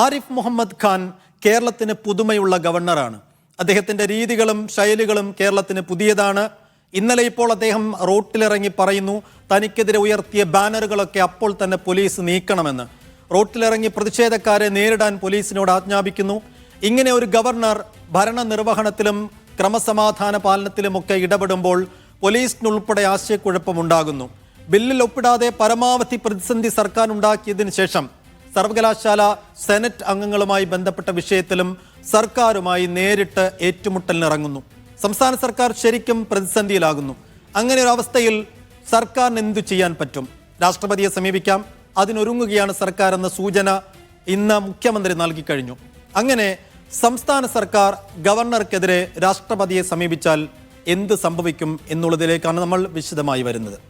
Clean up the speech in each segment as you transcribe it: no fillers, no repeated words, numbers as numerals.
ആരിഫ് മുഹമ്മദ് ഖാൻ കേരളത്തിന് പുതുമയുള്ള ഗവർണറാണ്. അദ്ദേഹത്തിൻ്റെ രീതികളും ശൈലികളും കേരളത്തിന് പുതിയതാണ്. ഇന്നലെ ഇപ്പോൾ അദ്ദേഹം റോട്ടിലിറങ്ങി പറയുന്നു തനിക്കെതിരെ ഉയർത്തിയ ബാനറുകളൊക്കെ അപ്പോൾ തന്നെ പോലീസ് നീക്കണമെന്ന്. റോട്ടിലിറങ്ങി പ്രതിഷേധക്കാരെ നേരിടാൻ പോലീസിനോട് ആജ്ഞാപിക്കുന്നു. ഇങ്ങനെ ഒരു ഗവർണർ ഭരണനിർവഹണത്തിലും ക്രമസമാധാന പാലനത്തിലുമൊക്കെ ഇടപെടുമ്പോൾ പോലീസിനുൾപ്പെടെ ആശയക്കുഴപ്പമുണ്ടാകുന്നു. ബില്ലിൽ ഒപ്പിടാതെ പരമാവധി പ്രതിസന്ധി സർക്കാർ ഉണ്ടാക്കിയതിനു ശേഷം സർവകലാശാല സെനറ്റ് അംഗങ്ങളുമായി ബന്ധപ്പെട്ട വിഷയത്തിലും സർക്കാരുമായി നേരിട്ട് ഏറ്റുമുട്ടലിനിറങ്ങുന്നു. സംസ്ഥാന സർക്കാർ ശരിക്കും പ്രതിസന്ധിയിലാകുന്നു. അങ്ങനെ ഒരു അവസ്ഥയിൽ സർക്കാരിന് എന്തു ചെയ്യാൻ പറ്റും? രാഷ്ട്രപതിയെ സമീപിക്കാം, അതിനൊരുങ്ങുകയാണ് സർക്കാർ എന്ന സൂചന ഇന്ന് മുഖ്യമന്ത്രി നൽകിക്കഴിഞ്ഞു. അങ്ങനെ സംസ്ഥാന സർക്കാർ ഗവർണർക്കെതിരെ രാഷ്ട്രപതിയെ സമീപിച്ചാൽ എന്ത് സംഭവിക്കും എന്നുള്ളതിലേക്കാണ് നമ്മൾ വിശദമായി വരുന്നത്.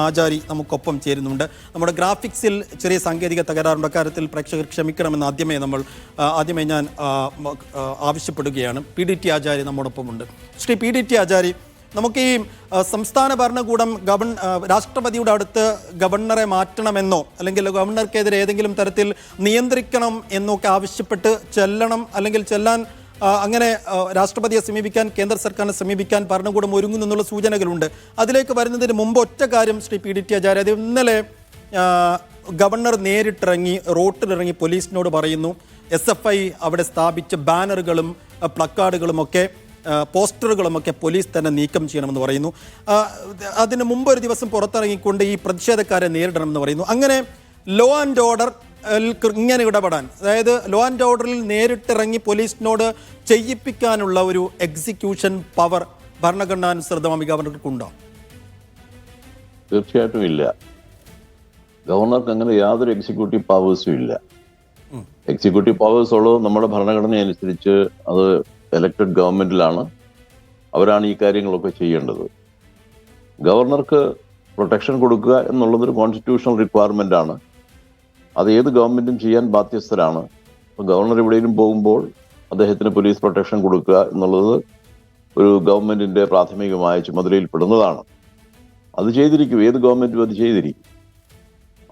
ആചാരി നമുക്കൊപ്പം ചേരുന്നുണ്ട്. നമ്മുടെ ഗ്രാഫിക്സിൽ ചെറിയ സാങ്കേതിക തകരാറുണ്ട്. കാര്യത്തിൽ പ്രേക്ഷകർ ക്ഷമിക്കണമെന്ന് ആദ്യമേ ഞാൻ ആവശ്യപ്പെടുകയാണ്. PDT ആചാരി നമ്മോടൊപ്പമുണ്ട്. ശ്രീ PDT ആചാരി, നമുക്ക് ഈ സംസ്ഥാന ഭരണകൂടം രാഷ്ട്രപതിയുടെ അടുത്ത് ഗവർണറെ മാറ്റണമെന്നോ അല്ലെങ്കിൽ ഗവർണർക്കെതിരെ ഏതെങ്കിലും തരത്തിൽ നിയന്ത്രിക്കണം എന്നൊക്കെ ആവശ്യപ്പെട്ട് ചെല്ലണം, അല്ലെങ്കിൽ ചെല്ലാൻ അങ്ങനെ രാഷ്ട്രപതിയെ സമീപിക്കാൻ, കേന്ദ്ര സർക്കാരിനെ സമീപിക്കാൻ ഭരണകൂടം ഒരുങ്ങുന്നു എന്നുള്ള സൂചനകളുണ്ട്. അതിലേക്ക് വരുന്നതിന് മുമ്പ് ഒറ്റ കാര്യം ശ്രീ PDT ആചാര്യ, അത് ഇന്നലെ ഗവർണർ നേരിട്ടിറങ്ങി റോട്ടിലിറങ്ങി പോലീസിനോട് പറയുന്നു SFI അവിടെ സ്ഥാപിച്ച ബാനറുകളും പ്ലക്കാർഡുകളുമൊക്കെ പോസ്റ്ററുകളുമൊക്കെ പോലീസ് തന്നെ നീക്കം ചെയ്യണമെന്ന് പറയുന്നു. അതിന് മുമ്പ് ഒരു ദിവസം പുറത്തിറങ്ങിക്കൊണ്ട് ഈ പ്രതിഷേധക്കാരെ നേരിടണമെന്ന് പറയുന്നു. അങ്ങനെ ലോ ആൻഡ് ഓർഡർ ഇങ്ങനെ ഇടപെടാൻ, അതായത് ലോ ആൻഡ് ഓർഡറിൽ നേരിട്ടിറങ്ങി പോലീസിനോട് ചെയ്യിപ്പിക്കാനുള്ള ഒരു എക്സിക്യൂഷൻ പവർ ഭരണഘടനാനുസൃതമായി ഗവർണർക്കുണ്ടോ? തീർച്ചയായിട്ടും ഇല്ല. ഗവർണർക്ക് അങ്ങനെ യാതൊരു എക്സിക്യൂട്ടീവ് പവേഴ്സും ഇല്ല. എക്സിക്യൂട്ടീവ് പവേഴ്സ് ഉള്ളത് നമ്മുടെ ഭരണഘടന അനുസരിച്ച് അത് എലക്റ്റഡ് ഗവൺമെന്റിലാണ്. അവരാണ് ഈ കാര്യങ്ങളൊക്കെ ചെയ്യേണ്ടത്. ഗവർണർക്ക് പ്രൊട്ടക്ഷൻ കൊടുക്കുക എന്നുള്ളതൊരു കോൺസ്റ്റിറ്റ്യൂഷണൽ റിക്വയർമെന്റ് ആണ്. അത് ഏത് ഗവൺമെന്റും ചെയ്യാൻ ബാധ്യസ്ഥരാണ്. അപ്പോൾ ഗവർണർ എവിടെയും പോകുമ്പോൾ അദ്ദേഹത്തിന് പോലീസ് പ്രൊട്ടക്ഷൻ കൊടുക്കുക എന്നുള്ളത് ഒരു ഗവൺമെന്റിന്റെ പ്രാഥമികമായ ചുമതലയിൽ പെടുന്നതാണ്. അത് ചെയ്തിരിക്കും, ഏത് ഗവൺമെന്റും അത് ചെയ്തിരിക്കും.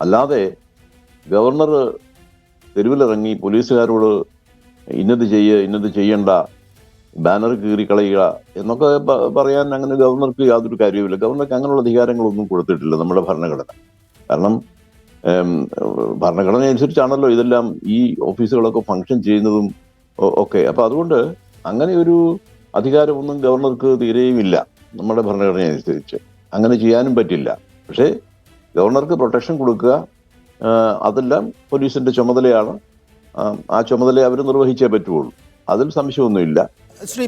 അല്ലാതെ ഗവർണർ തെരുവിലിറങ്ങി പോലീസുകാരോട് ഇന്നത് ചെയ്യണ്ട, ബാനർ കീറിക്കളയുക എന്നൊക്കെ പറയാൻ അങ്ങനെ ഗവർണർക്ക് യാതൊരു കാര്യവുമില്ല. ഗവർണർക്ക് അങ്ങനെയുള്ള അധികാരങ്ങളൊന്നും കൊടുത്തിട്ടില്ല നമ്മുടെ ഭരണഘടന. കാരണം ഭരണഘടന അനുസരിച്ചാണല്ലോ ഇതെല്ലാം ഈ ഓഫീസുകളൊക്കെ ഫങ്ഷൻ ചെയ്യുന്നതും ഒക്കെ. അപ്പൊ അതുകൊണ്ട് അങ്ങനെ ഒരു അധികാരമൊന്നും ഗവർണർക്ക് തീരെയുമില്ല നമ്മുടെ ഭരണഘടന അനുസരിച്ച്. അങ്ങനെ ചെയ്യാനും പറ്റില്ല. പക്ഷേ ഗവർണർക്ക് പ്രൊട്ടക്ഷൻ കൊടുക്കുക അതെല്ലാം പോലീസിന്റെ ചുമതലയാണ്. ആ ചുമതല അവർ നിർവഹിച്ചേ പറ്റുള്ളൂ. അതിൽ സംശയമൊന്നുമില്ല. ശ്രീ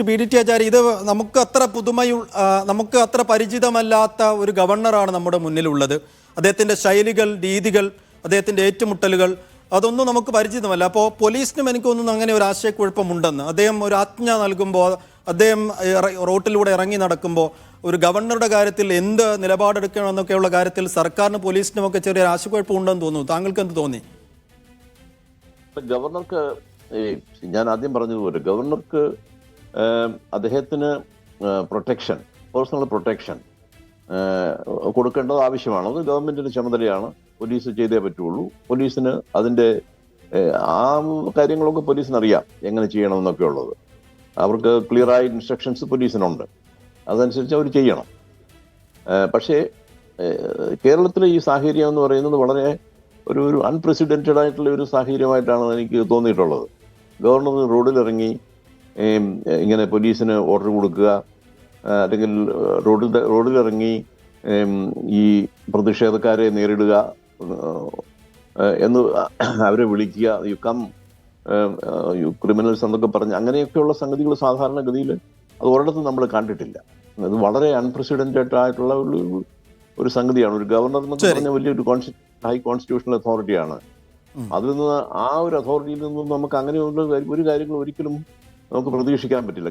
PDT ആചാര്യ, ഇത് നമുക്ക് അത്ര പരിചിതമല്ലാത്ത ഒരു ഗവർണറാണ് നമ്മുടെ മുന്നിലുള്ളത്. അദ്ദേഹത്തിൻ്റെ ശൈലികൾ, രീതികൾ, അദ്ദേഹത്തിൻ്റെ ഏറ്റുമുട്ടലുകൾ അതൊന്നും നമുക്ക് പരിചിതമല്ല. അപ്പോൾ പോലീസിനും എനിക്ക് തോന്നുന്നു അങ്ങനെ ഒരു ആശയക്കുഴപ്പമുണ്ടെന്ന്. അദ്ദേഹം ഒരു ആജ്ഞ നൽകുമ്പോൾ, അദ്ദേഹം റോട്ടിലൂടെ ഇറങ്ങി നടക്കുമ്പോൾ ഒരു ഗവർണറുടെ കാര്യത്തിൽ എന്ത് നിലപാടെടുക്കണമെന്നൊക്കെയുള്ള കാര്യത്തിൽ സർക്കാരിനും പോലീസിനും ഒക്കെ ചെറിയ ആശയക്കുഴപ്പമുണ്ടെന്ന് തോന്നുന്നു. താങ്കൾക്ക് എന്ത് തോന്നി? ഗവർണർക്ക്, ഞാൻ ആദ്യം പറഞ്ഞതുപോലെ, ഗവർണർക്ക് അദ്ദേഹത്തിന് പ്രൊട്ടക്ഷൻ, പേഴ്സണൽ പ്രൊട്ടക്ഷൻ കൊടുക്കേണ്ടത് ആവശ്യമാണ്. അത് ഗവൺമെന്റിന്റെ ചുമതലയാണ്. പോലീസ് ചെയ്തേ പറ്റുള്ളൂ. പോലീസിന് അതിന്റെ ആ കാര്യങ്ങളൊക്കെ പോലീസിനറിയാം എങ്ങനെ ചെയ്യണമെന്നൊക്കെ ഉള്ളത്. അവർക്ക് ക്ലിയറായ ഇൻസ്ട്രക്ഷൻസ് പോലീസിനുണ്ട്. അതനുസരിച്ച് അവർ ചെയ്യണം. പക്ഷേ കേരളത്തിലെ ഈ സാഹചര്യം എന്ന് പറയുന്നത് വളരെ ഒരു അൺപ്രസിഡന്റഡ് ആയിട്ടുള്ള ഒരു സാഹചര്യമായിട്ടാണ് എനിക്ക് തോന്നിയിട്ടുള്ളത്. ഗവർണർ റോഡിലിറങ്ങി ഇങ്ങനെ പോലീസിന് ഓർഡർ കൊടുക്കുക, അല്ലെങ്കിൽ റോഡിലിറങ്ങി ഈ പ്രതിഷേധക്കാരെ നേരിടുക, എന്ന് അവരെ വിളിക്കുക, യു കം യു ക്രിമിനൽസ് എന്നൊക്കെ പറഞ്ഞ് അങ്ങനെയൊക്കെയുള്ള സംഗതികൾ സാധാരണഗതിയിൽ അത് ഒരിടത്തും നമ്മൾ കണ്ടിട്ടില്ല. അത് വളരെ അൺപ്രസിഡന്റഡ് ആയിട്ടുള്ള ഒരു സംഗതിയാണ്. ഒരു ഗവർണർ എന്നൊക്കെ പറഞ്ഞ വലിയൊരു ഹൈ കോൺസ്റ്റിറ്റ്യൂഷണൽ അതോറിറ്റിയാണ്. അതിൽ നിന്ന് ആ ഒരു അതോറിറ്റിയിൽ നിന്നും നമുക്ക് അങ്ങനെയുള്ള ഒരു കാര്യങ്ങൾ ഒരിക്കലും നമുക്ക് പ്രതീക്ഷിക്കാൻ പറ്റില്ല.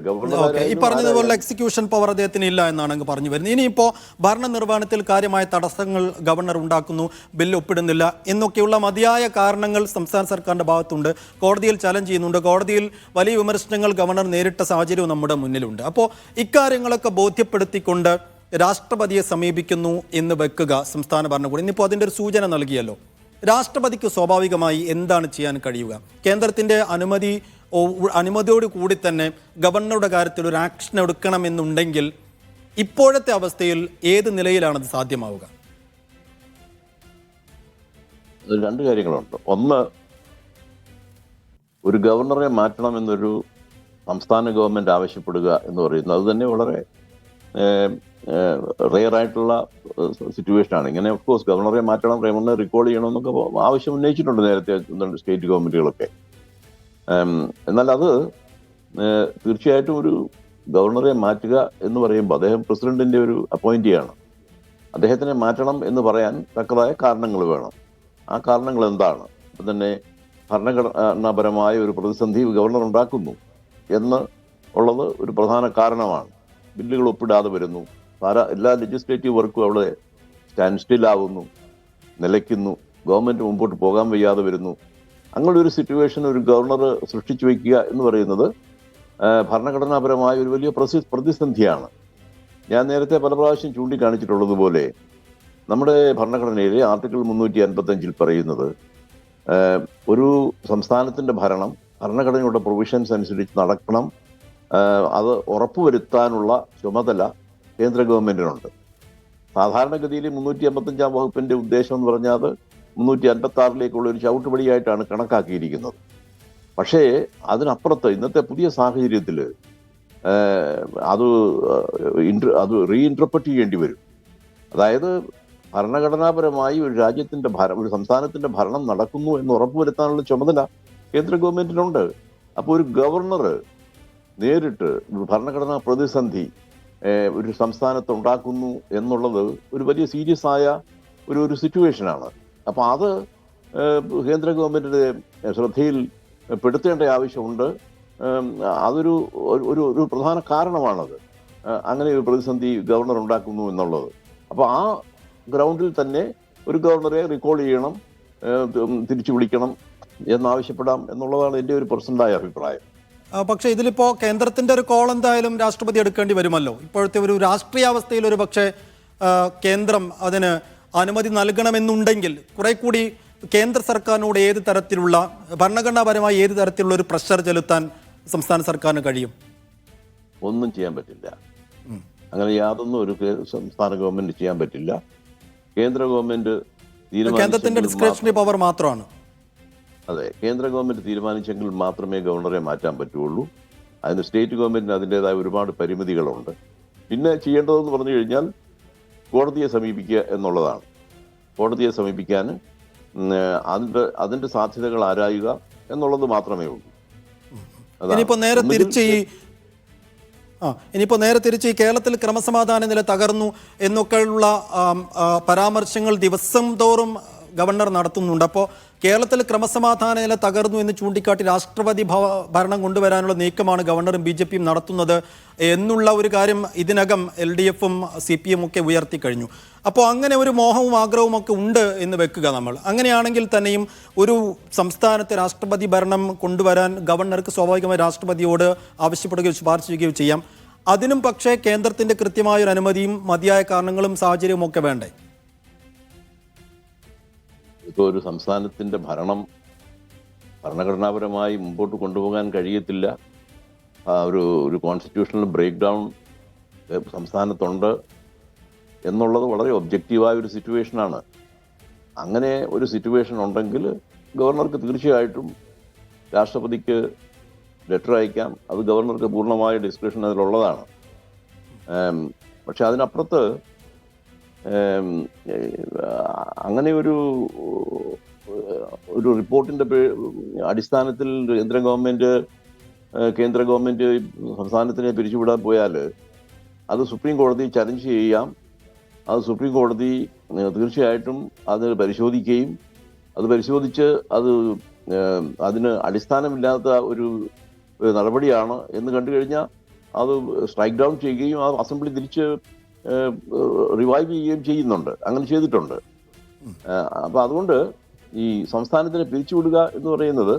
ഈ പറഞ്ഞതുപോലെ എക്സിക്യൂഷൻ പവർ അദ്ദേഹത്തിന് ഇല്ല എന്നാണ് അങ്ങ് പറഞ്ഞു വരുന്നത്. ഇനിയിപ്പോൾ ഭരണനിർവഹണത്തിൽ കാര്യമായ തടസ്സങ്ങൾ ഗവർണർ ഉണ്ടാക്കുന്നു, ബില്ല് ഒപ്പിടുന്നില്ല എന്നൊക്കെയുള്ള മതിയായ കാരണങ്ങൾ സംസ്ഥാന സർക്കാരിൻ്റെ ഭാഗത്തുണ്ട്. കോടതിയിൽ ചലഞ്ച് ചെയ്യുന്നുണ്ട്. കോടതിയിൽ വലിയ വിമർശനങ്ങൾ ഗവർണർ നേരിട്ട സാഹചര്യവും നമ്മുടെ മുന്നിലുണ്ട്. അപ്പോൾ ഇക്കാര്യങ്ങളൊക്കെ ബോധ്യപ്പെടുത്തിക്കൊണ്ട് രാഷ്ട്രപതിയെ സമീപിക്കുന്നു എന്ന് വെക്കുക സംസ്ഥാന ഭരണകൂടം. ഇന്നിപ്പോൾ അതിൻ്റെ ഒരു സൂചന നൽകിയല്ലോ. രാഷ്ട്രപതിക്ക് സ്വാഭാവികമായി എന്താണ് ചെയ്യാൻ കഴിയുക? കേന്ദ്രത്തിൻ്റെ അനുമതിയോട് കൂടി തന്നെ ഗവർണറുടെ കാര്യത്തിൽ ഒരു ആക്ഷൻ എടുക്കണമെന്നുണ്ടെങ്കിൽ ഇപ്പോഴത്തെ അവസ്ഥയിൽ ഏത് നിലയിലാണത് സാധ്യമാവുക? രണ്ട് കാര്യങ്ങളുണ്ട്. ഒന്ന്, ഒരു ഗവർണറെ മാറ്റണമെന്നൊരു സംസ്ഥാന ഗവൺമെന്റ് ആവശ്യപ്പെടുക എന്ന് പറയുന്നത് അത് തന്നെ വളരെ റെയർ ആയിട്ടുള്ള സിറ്റുവേഷനാണ്. ഇങ്ങനെ ഓഫ് കോഴ്സ് ഗവർണറെ മാറ്റണം, ഗവർണറെ റീകോൾ ചെയ്യണം എന്നൊക്കെ ആവശ്യം ഉന്നയിച്ചിട്ടുണ്ട് നേരത്തെ സ്റ്റേറ്റ് ഗവൺമെന്റുകളൊക്കെ. എന്നാൽ അത് തീർച്ചയായിട്ടും ഒരു ഗവർണറെ മാറ്റുക എന്ന് പറയുമ്പോൾ അദ്ദേഹം പ്രസിഡന്റിന്റെ ഒരു അപ്പോയിന്റിയാണ്. അദ്ദേഹത്തിനെ മാറ്റണം എന്ന് പറയാൻ തക്കതായ കാരണങ്ങൾ വേണം. ആ കാരണങ്ങൾ എന്താണ്? ഇപ്പം തന്നെ ഭരണഘടനാപരമായ ഒരു പ്രതിസന്ധി ഗവർണർ ഉണ്ടാക്കുന്നു എന്ന് ഉള്ളത് ഒരു പ്രധാന കാരണമാണ്. ബില്ലുകൾ ഒപ്പിടാതെ വരുന്നു, എല്ലാ ലെജിസ്ലേറ്റീവ് വർക്കും അവിടെ സ്റ്റാൻഡ് സ്റ്റില്ലാവുന്നു, നിലയ്ക്കുന്നു, ഗവൺമെന്റ് മുമ്പോട്ട് പോകാൻ വയ്യാതെ വരുന്നു. അങ്ങനെ ഒരു സിറ്റുവേഷൻ ഒരു ഗവർണർ സൃഷ്ടിച്ചു വയ്ക്കുക എന്ന് പറയുന്നത് ഭരണഘടനാപരമായ ഒരു വലിയ പ്രതിസന്ധിയാണ്. ഞാൻ നേരത്തെ പല പ്രാവശ്യം ചൂണ്ടിക്കാണിച്ചിട്ടുള്ളതുപോലെ നമ്മുടെ ഭരണഘടനയിലെ ആർട്ടിക്കിൾ 355 പറയുന്നത് ഒരു സംസ്ഥാനത്തിന്റെ ഭരണം ഭരണഘടനയുടെ പ്രൊവിഷൻസ് അനുസരിച്ച് നടക്കണം, അത് ഉറപ്പുവരുത്താനുള്ള ചുമതല കേന്ദ്ര ഗവൺമെന്റിനുണ്ട്. സാധാരണഗതിയിൽ 355 വകുപ്പിന്റെ ഉദ്ദേശം എന്ന് പറഞ്ഞാൽ അത് 356 ഒരു ചവിട്ടുപടിയായിട്ടാണ് കണക്കാക്കിയിരിക്കുന്നത്. പക്ഷേ അതിനപ്പുറത്ത് ഇന്നത്തെ പുതിയ സാഹചര്യത്തിൽ അത് റീഇൻറ്റർപ്രറ്റ് ചെയ്യേണ്ടി വരും. അതായത് ഭരണഘടനാപരമായി ഒരു രാജ്യത്തിന്റെ ഒരു സംസ്ഥാനത്തിന്റെ ഭരണം നടക്കുന്നു എന്ന് ഉറപ്പുവരുത്താനുള്ള ചുമതല കേന്ദ്ര ഗവൺമെന്റിനുണ്ട്. അപ്പോൾ ഒരു ഗവർണർ നേരിട്ട് ഭരണഘടനാ പ്രതിസന്ധി ഒരു സംസ്ഥാനത്ത് ഉണ്ടാക്കുന്നു എന്നുള്ളത് ഒരു വലിയ സീരിയസ് ആയ ഒരു സിറ്റുവേഷനാണ്. അപ്പോൾ അത് കേന്ദ്ര ഗവൺമെന്റിന്റെ ശ്രദ്ധയിൽ പെടുത്തേണ്ട ആവശ്യമുണ്ട്. അതൊരു ഒരു പ്രധാന കാരണമാണത്, അങ്ങനെ ഒരു പ്രതിസന്ധി ഗവർണർ ഉണ്ടാക്കുന്നു എന്നുള്ളത്. അപ്പോൾ ആ ഗ്രൗണ്ടിൽ തന്നെ ഒരു ഗവർണറെ റീകോൾ ചെയ്യണം, തിരിച്ചു വിളിക്കണം എന്നാവശ്യപ്പെടാം എന്നുള്ളതാണ് എൻ്റെ ഒരു പേഴ്സണലായ അഭിപ്രായം. പക്ഷേ ഇതിലിപ്പോൾ കേന്ദ്രത്തിൻ്റെ ഒരു കോൾ എന്തായാലും രാഷ്ട്രപതി എടുക്കേണ്ടി വരുമല്ലോ. ഇപ്പോഴത്തെ ഒരു രാഷ്ട്രീയാവസ്ഥയിൽ ഒരു പക്ഷേ കേന്ദ്രം അതിന് അനുമതി നൽകണമെന്നുണ്ടെങ്കിൽ കുറെ കൂടി കേന്ദ്ര സർക്കാരിനോട് ഏത് തരത്തിലുള്ള ഭരണഘടനാപരമായി ഏത് തരത്തിലുള്ള ഒരു പ്രഷർ ചെലുത്താൻ സംസ്ഥാന സർക്കാരിന് കഴിയും? ഒന്നും ചെയ്യാൻ പറ്റില്ല. അങ്ങനെ യാതൊന്നും ഒരു സംസ്ഥാന ഗവൺമെന്റ് ചെയ്യാൻ പറ്റില്ല. കേന്ദ്ര ഗവൺമെന്റ് കേന്ദ്രത്തിന്റെ ഡിസ്ക്രിപ്ഷണറി പവർ മാത്രമാണ്. അതെ, കേന്ദ്ര ഗവൺമെന്റ് തീരുമാനിച്ചെങ്കിൽ മാത്രമേ ഗവർണറെ മാറ്റാൻ പറ്റുള്ളൂ. അതിന് സ്റ്റേറ്റ് ഗവൺമെന്റിന് അതിൻ്റെതായ ഒരുപാട് പരിമിതികളുണ്ട്. പിന്നെ ചെയ്യേണ്ടതെന്ന് പറഞ്ഞു കഴിഞ്ഞാൽ കോടതിയെ സമീപിക്കുക എന്നുള്ളതാണ്. കോടതിയെ സമീപിക്കാൻ അതിന്റെ സാധ്യതകൾ ആരായുക എന്നുള്ളത് മാത്രമേ ഉള്ളൂ. ഇനിയിപ്പോൾ നേരെ തിരിച്ച് ഈ കേരളത്തിൽ ക്രമസമാധാന നില തകർന്നു എന്നൊക്കെയുള്ള പരാമർശങ്ങൾ ദിവസം തോറും ഗവർണർ നടത്തുന്നുണ്ട്. അപ്പോൾ കേരളത്തിൽ ക്രമസമാധാന നില തകർന്നു എന്ന് ചൂണ്ടിക്കാട്ടി രാഷ്ട്രപതി ഭരണം കൊണ്ടുവരാനുള്ള നീക്കമാണ് ഗവർണറും BJP നടത്തുന്നത് എന്നുള്ള ഒരു കാര്യം ഇതിനകം LDFും CPM ഒക്കെ ഉയർത്തി കഴിഞ്ഞു. അപ്പോൾ അങ്ങനെ ഒരു മോഹവും ആഗ്രഹവും ഒക്കെ ഉണ്ട് എന്ന് വെക്കുക നമ്മൾ. അങ്ങനെയാണെങ്കിൽ തന്നെയും ഒരു സംസ്ഥാനത്ത് രാഷ്ട്രപതി ഭരണം കൊണ്ടുവരാൻ ഗവർണർക്ക് സ്വാഭാവികമായി രാഷ്ട്രപതിയോട് ആവശ്യപ്പെടുകയോ ശുപാർശ ചെയ്യുകയോ ചെയ്യാം. അതിനും പക്ഷേ കേന്ദ്രത്തിൻ്റെ കൃത്യമായൊരു അനുമതിയും മതിയായ കാരണങ്ങളും സാഹചര്യവും ഒക്കെ വേണ്ടേ? ഇപ്പോൾ ഒരു സംസ്ഥാനത്തിന്റെ ഭരണഘടനാപരമായി മുമ്പോട്ട് കൊണ്ടുപോകാൻ കഴിയത്തില്ല. ഒരു കോൺസ്റ്റിറ്റ്യൂഷണൽ ബ്രേക്ക് ഡൗൺ സംസ്ഥാനത്തുണ്ട് എന്നുള്ളത് വളരെ ഒബ്ജക്റ്റീവായ ഒരു സിറ്റുവേഷനാണ്. അങ്ങനെ ഒരു സിറ്റുവേഷൻ ഉണ്ടെങ്കിൽ ഗവർണർക്ക് തീർച്ചയായിട്ടും രാഷ്ട്രപതിക്ക് ലെറ്റർ അയക്കാം. അത് ഗവർണർക്ക് പൂർണ്ണമായ ഡിസ്ക്രിപ്ഷൻ അതിലുള്ളതാണ്. പക്ഷെ അതിനപ്പുറത്ത് അങ്ങനെ ഒരു റിപ്പോർട്ടിന്റെ അടിസ്ഥാനത്തിൽ കേന്ദ്ര ഗവൺമെന്റ് സംസ്ഥാനത്തിനെ പിരിച്ചുവിടാൻ പോയാൽ അത് സുപ്രീം കോടതി ചലഞ്ച് ചെയ്യാം. അത് സുപ്രീം കോടതി തീർച്ചയായിട്ടും അത് പരിശോധിക്കുകയും അത് പരിശോധിച്ച് അതിന് അടിസ്ഥാനമില്ലാത്ത ഒരു നടപടിയാണ് എന്ന് കണ്ടു കഴിഞ്ഞാൽ അത് സ്ട്രൈക്ക് ഡൗൺ ചെയ്യുകയും ആ അസംബ്ലി തിരിച്ച് റിവൈവ് ചെയ്യുകയും ചെയ്യുന്നുണ്ട്. അങ്ങനെ ചെയ്തിട്ടുണ്ട്. അപ്പൊ അതുകൊണ്ട് ഈ സംസ്ഥാനത്തിനെ പിരിച്ചുവിടുക എന്ന് പറയുന്നത്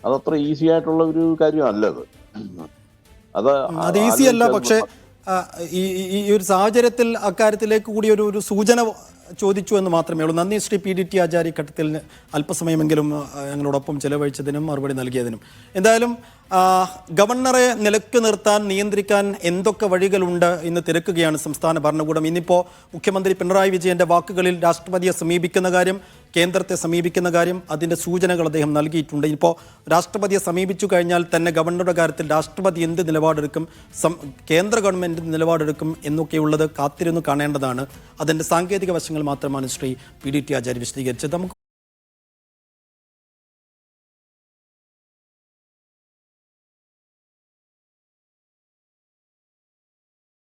അതത്ര ഈസി ആയിട്ടുള്ള ഒരു കാര്യമല്ലത്. അത് ഈസി അല്ല. പക്ഷേ ഈ ഒരു സാഹചര്യത്തിൽ അക്കാര്യത്തിലേക്ക് കൂടി ഒരു സൂചന ചോദിച്ചു എന്ന് മാത്രമേ ഉള്ളൂ. നന്ദി ശ്രീ PDT ആചാര്യ. ഘട്ടത്തിൽ അല്പസമയമെങ്കിലും ഞങ്ങളോടൊപ്പം ചെലവഴിച്ചതിനും മറുപടി നൽകിയതിനും. എന്തായാലും ഗവർണറെ നിലക്ക് നിർത്താൻ, നിയന്ത്രിക്കാൻ എന്തൊക്കെ വഴികളുണ്ട് എന്ന് തിരക്കുകയാണ് സംസ്ഥാന ഭരണകൂടം. ഇന്നിപ്പോൾ മുഖ്യമന്ത്രി പിണറായി വിജയന്റെ വാക്കുകളിൽ രാഷ്ട്രപതിയെ സമീപിക്കുന്ന കാര്യം, കേന്ദ്രത്തെ സമീപിക്കുന്ന കാര്യം, അതിൻ്റെ സൂചനകൾ അദ്ദേഹം നൽകിയിട്ടുണ്ട്. ഇപ്പോൾ രാഷ്ട്രപതിയെ സമീപിച്ചു കഴിഞ്ഞാൽ തന്നെ ഗവർണറുടെ കാര്യത്തിൽ രാഷ്ട്രപതി എന്ത് നിലപാടെടുക്കും, കേന്ദ്ര ഗവൺമെൻറ് നിലപാടെടുക്കും എന്നൊക്കെയുള്ളത് കാത്തിരുന്ന് കാണേണ്ടതാണ്. അതിൻ്റെ സാങ്കേതിക വശങ്ങൾ മാത്രമാണ് ശ്രീ PDT ആചാര്യ വിശദീകരിച്ചത്. നമുക്ക്